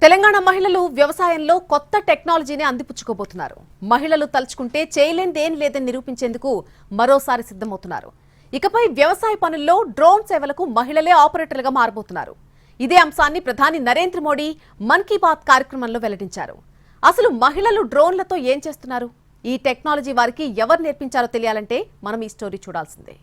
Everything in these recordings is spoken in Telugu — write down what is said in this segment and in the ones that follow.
తెలంగాణ మహిళలు వ్యవసాయంలో కొత్త టెక్నాలజీని అందిపుచ్చుకోబోతున్నారు. మహిళలు తలుచుకుంటే చేయలేనిదేం లేదని నిరూపించేందుకు మరోసారి సిద్ధమవుతున్నారు. ఇకపై వ్యవసాయ పనుల్లో డ్రోన్ సేవలకు మహిళలే ఆపరేటర్లుగా మారబోతున్నారు. ఇదే అంశాన్ని ప్రధాని నరేంద్ర మోడీ మన్ కీ బాత్ కార్యక్రమంలో వెల్లడించారు. అసలు మహిళలు డ్రోన్లతో ఏం చేస్తున్నారు, ఈ టెక్నాలజీ వారికి ఎవరు నేర్పించారో తెలియాలంటే మనం ఈ స్టోరీ చూడాల్సిందే.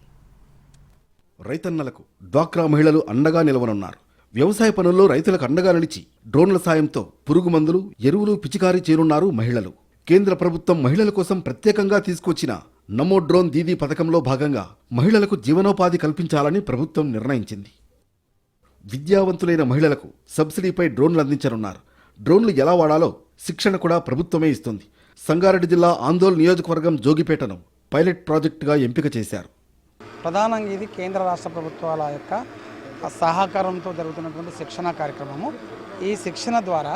రైతన్నలకు డ్వాక్రా మహిళలు అండగా నిలవనున్నారు. వ్యవసాయ పనుల్లో రైతులకు అండగా నిలిచి డ్రోన్ల సాయంతో పురుగు మందులు, ఎరువులు పిచికారీ చేయనున్నారు మహిళలు. కేంద్ర ప్రభుత్వం మహిళల కోసం ప్రత్యేకంగా తీసుకొచ్చిన నమో డ్రోన్ దీదీ పథకంలో భాగంగా మహిళలకు జీవనోపాధి కల్పించాలని ప్రభుత్వం నిర్ణయించింది. విద్యావంతులైన మహిళలకు సబ్సిడీపై డ్రోన్లు అందించనున్నారు. డ్రోన్లు ఎలా వాడాలో శిక్షణ కూడా ప్రభుత్వమే ఇస్తుంది. సంగారెడ్డి జిల్లా ఆందోళన నియోజకవర్గం జోగిపేటను పైలట్ ప్రాజెక్టుగా ఎంపిక చేశారు. ప్రధానంగా ఇది కేంద్ర రాష్ట్ర ప్రభుత్వాల యొక్క సహకారంతో జరుగుతున్నటువంటి శిక్షణ కార్యక్రమము. ఈ శిక్షణ ద్వారా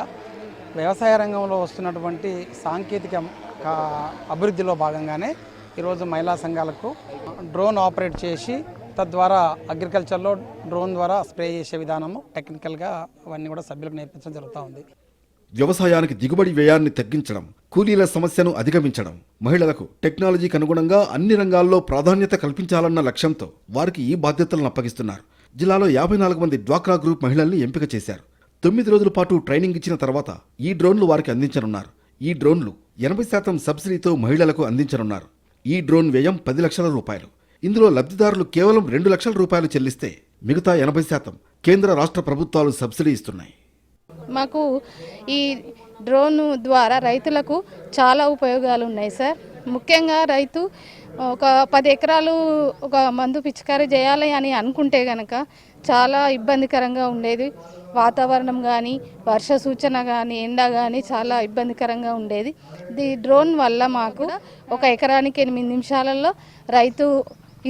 వ్యవసాయ రంగంలో వస్తున్నటువంటి సాంకేతిక అభివృద్ధిలో భాగంగానే ఈరోజు మహిళా సంఘాలకు డ్రోన్ ఆపరేట్ చేసి తద్వారా అగ్రికల్చర్లో డ్రోన్ ద్వారా స్ప్రే చేసే విధానము టెక్నికల్గా అవన్నీ కూడా సభ్యులకు నేర్పించడం జరుగుతూ ఉంది. వ్యవసాయానికి దిగుబడి వ్యయాన్ని తగ్గించడం, కూలీల సమస్యను అధిగమించడం, మహిళలకు టెక్నాలజీకి అనుగుణంగా అన్ని రంగాల్లో ప్రాధాన్యత కల్పించాలన్న లక్ష్యంతో వారికి ఈ బాధ్యతలను అప్పగిస్తున్నారు. జిల్లాలో 54 మంది డ్వాక్రా గ్రూప్ మహిళల్ని ఎంపిక చేశారు. 9 రోజుల పాటు ట్రైనింగ్ ఇచ్చిన తర్వాత ఈ డ్రోన్లు వారికి అందించనున్నారు. ఈ డ్రోన్లు 80% సబ్సిడీతో మహిళలకు అందించనున్నారు. ఈ డ్రోన్ వ్యయం 10 లక్షల రూపాయలు. ఇందులో లబ్ధిదారులు కేవలం 2 లక్షల రూపాయలు చెల్లిస్తే మిగతా 80% కేంద్ర రాష్ట్ర ప్రభుత్వాలు సబ్సిడీ ఇస్తున్నాయి. మాకు ఈ డ్రోన్ ద్వారా రైతులకు చాలా ఉపయోగాలు ఉన్నాయి సార్. ముఖ్యంగా రైతు ఒక 10 ఎకరాలు ఒక మందు పిచికారీ చేయాలి అని అనుకుంటే కనుక చాలా ఇబ్బందికరంగా ఉండేది. వాతావరణం కానీ, వర్ష సూచన కానీ, ఎండ కానీ చాలా ఇబ్బందికరంగా ఉండేది. ఈ డ్రోన్ వల్ల మాకు ఒక ఎకరానికి 8 నిమిషాలలో రైతు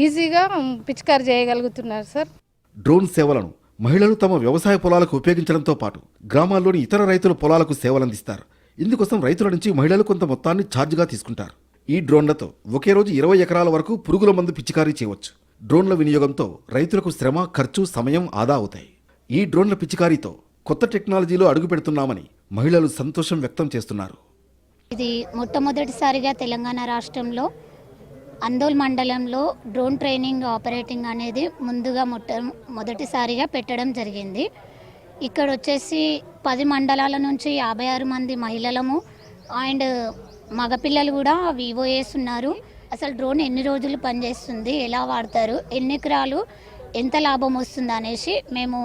ఈజీగా పిచికారీ చేయగలుగుతున్నారు సార్. డ్రోన్ సేవలను మహిళలు తమ వ్యవసాయ పొలాలకు ఉపయోగించడంతో పాటు గ్రామాల్లోని ఇతర రైతుల పొలాలకు సేవలందిస్తారు. ఇందుకోసం రైతుల నుంచి మహిళలు కొంత మొత్తాన్ని ఛార్జ్గా తీసుకుంటారు. ఈ డ్రోన్లతో ఒకే రోజు 20 ఎకరాల వరకు పురుగుల మందు పిచికారీ చేయవచ్చు. డ్రోన్ల వినియోగంతో రైతులకు శ్రమ, ఖర్చు, సమయం ఆదా అవుతాయి. ఈ డ్రోన్ల పిచికారీతో కొత్త టెక్నాలజీలో అడుగు పెడుతున్నామని మహిళలు సంతోషం వ్యక్తం చేస్తున్నారు. ఇది మొట్టమొదటిసారిగా తెలంగాణ రాష్ట్రంలో అందోల్ మండలంలో డ్రోన్ ట్రైనింగ్ ఆపరేటింగ్ అనేది ముందుగా మొదటిసారిగా పెట్టడం జరిగింది. ఇక్కడ వచ్చేసి 10 మండలాల నుంచి 56 మంది మహిళలము అండ్ మగపిల్లలు కూడా వివోఏస్ ఉన్నారు. అసలు డ్రోన్ ఎన్ని రోజులు పనిచేస్తుంది, ఎలా వాడతారు, ఎన్ని ఎకరాలు ఎంత లాభం వస్తుంది అనేసి మేము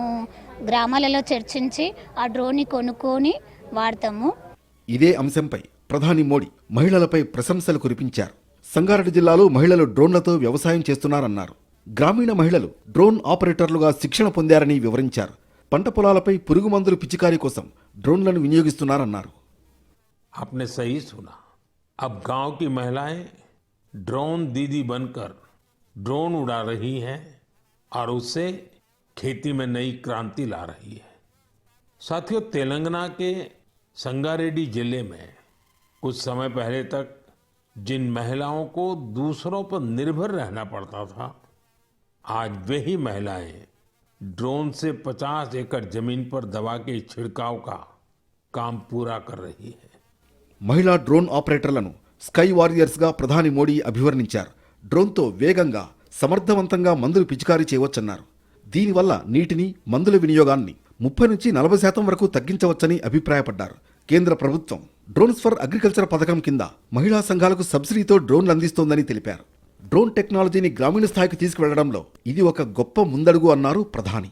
గ్రామాలలో చర్చించి ఆ డ్రోన్ని కొనుక్కొని వాడతాము. ఇదే అంశంపై ప్రధాని మోడీ మహిళలపై ప్రశంసలు కురిపించారు. సంగారెడ్డి జిల్లాలో మహిళలు డ్రోన్లతో వ్యవసాయం చేస్తున్నారన్నారు. గ్రామీణ మహిళలు డ్రోన్ ఆపరేటర్లుగా శిక్షణ పొందారని వివరించారు. పంట పొలాలపై పురుగు మందులు పిచికారీ కోసం డ్రోన్లను వినియోగిస్తున్నారన్నారు. आपने सही सुना. अब गांव की महिलाएं ड्रोन दीदी बनकर ड्रोन उड़ा रही हैं और उससे खेती में नई क्रांति ला रही है. साथियों, तेलंगाना के संगारेड्डी जिले में कुछ समय पहले तक जिन महिलाओं को दूसरों पर निर्भर रहना पड़ता था, आज वही महिलाएं ड्रोन से 50 एकड़ जमीन पर दवा के छिड़काव का काम पूरा कर रही है. మహిళా డ్రోన్ ఆపరేటర్లను స్కై వారియర్స్గా ప్రధాని మోడీ అభివర్ణించారు. డ్రోన్తో వేగంగా, సమర్థవంతంగా మందులు పిచికారీ చేయవచ్చన్నారు. దీనివల్ల నీటిని, మందుల వినియోగాన్ని 30 నుంచి 40% వరకు తగ్గించవచ్చని అభిప్రాయపడ్డారు. కేంద్ర ప్రభుత్వం డ్రోన్స్ ఫర్ అగ్రికల్చర్ పథకం కింద మహిళా సంఘాలకు సబ్సిడీతో డ్రోన్లు అందిస్తోందని తెలిపారు. డ్రోన్ టెక్నాలజీని గ్రామీణ స్థాయికి తీసుకువెళ్లడంలో ఇది ఒక గొప్ప ముందడుగు అన్నారు ప్రధాని.